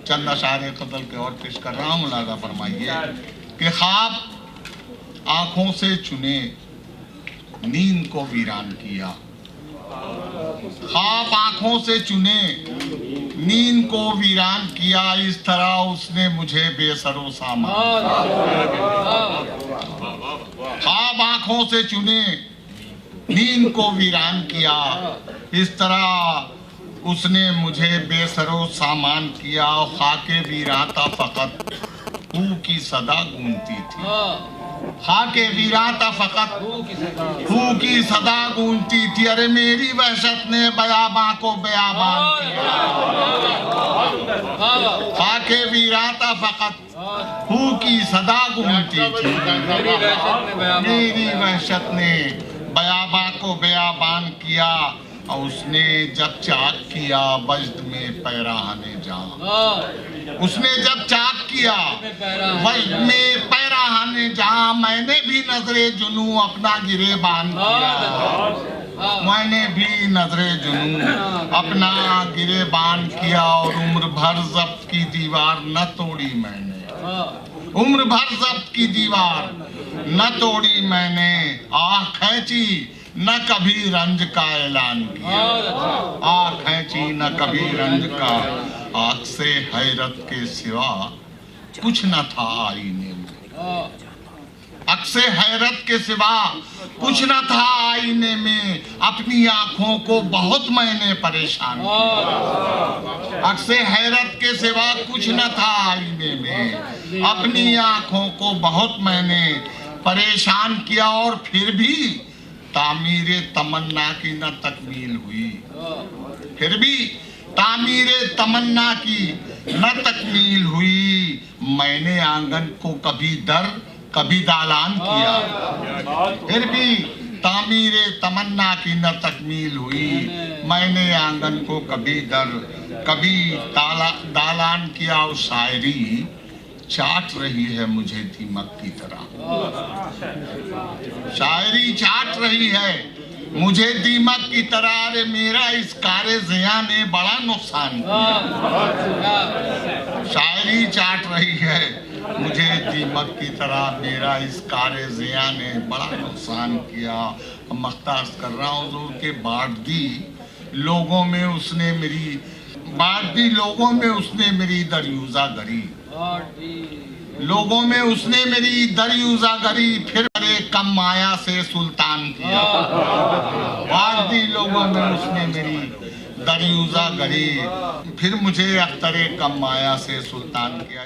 چند اشعار غزل کے اور پیش کر رہا ہوں، ملاحظہ فرمائیے کہ خواب آنکھوں سے چنے نیند کو ویران کیا، خواب آنکھوں سے چنے نیند کو ویران کیا، اس طرح اس نے مجھے بے سر و سامان، خواب آنکھوں سے چنے نیند کو ویران کیا، اس طرح اس نے مجھے بے سر و سامان کیا، خاک ویراں تا فقط ہو کی صدا گونجتی تھی، خاک ویراں تا فقط ہو کی صدا گونجتی تھی، ارے میری وحشت نے بیاباں کو بیابان کیا، خاک ویراں تا فقط ہو کی صدا گونجتی تھی، میری وحشت نے بیاباں کو بیابان کیا، اور اس نے جب چاک کیا وجد میں پیراہن جاں، اس نے جب چاک کیا وجد میں پیراہن جاں، میں نے بھی نظر جنوں اپنا گریبان کیا، میں نے بھی نظر جنوں اپنا گریبان کیا، اور عمر بھر ضبط کی دیوار نہ توڑی میں نے، عمر بھر ضبط کی دیوار نہ توڑی میں نے، آہ کھینچی نہ کبھی رنج کا اعلان کیا، آہ کھینچی نہ کبھی رنج کا، آنکھ سے حیرت کے سوا کچھ نہ تھا آئینے میں، آنکھ سے حیرت کے سوا کچھ نہ تھا آئینے میں، اپنی آنکھوں کو بہت میں نے پریشان کیا، آنکھ سے حیرت کے سوا کچھ نہ تھا آئینے میں، اپنی آنکھوں کو بہت میں نے پریشان کیا، اور پھر بھی تعمیر تمنا کی نہ تکمیل ہوئی، پھر بھی تعمیر تمنا کی نہ تکمیل ہوئی، میں نے آنگن کو کبھی در کبھی دالان کیا، پھر بھی تعمیر تمنا کی نہ تکمیل ہوئی، میں نے آنگن کو کبھی در کبھی دالان کیا، اور شاعری چاٹ رہی ہے مجھے دیمک کی طرح، شاعری چاٹ رہی ہے مجھے دیمک کی طرح، ارے میرا اس کار زیاں نے بڑا نقصان کیا، شاعری چاٹ رہی ہے مجھے دیمک کی طرح، میرا اس کار زیاں نے بڑا نقصان کیا، مختار کر رہا ہوں حضور کہ باردی لوگوں میں اس نے میری دریوزہ گری، لوگوں میں اس نے میری دریوزہ گری، پھر میرے کم مایا سے سلطان کیا، باردی لوگوں میں اس نے میری دریوزہ گری، پھر مجھے اختر کم مایا سے سلطان کیا۔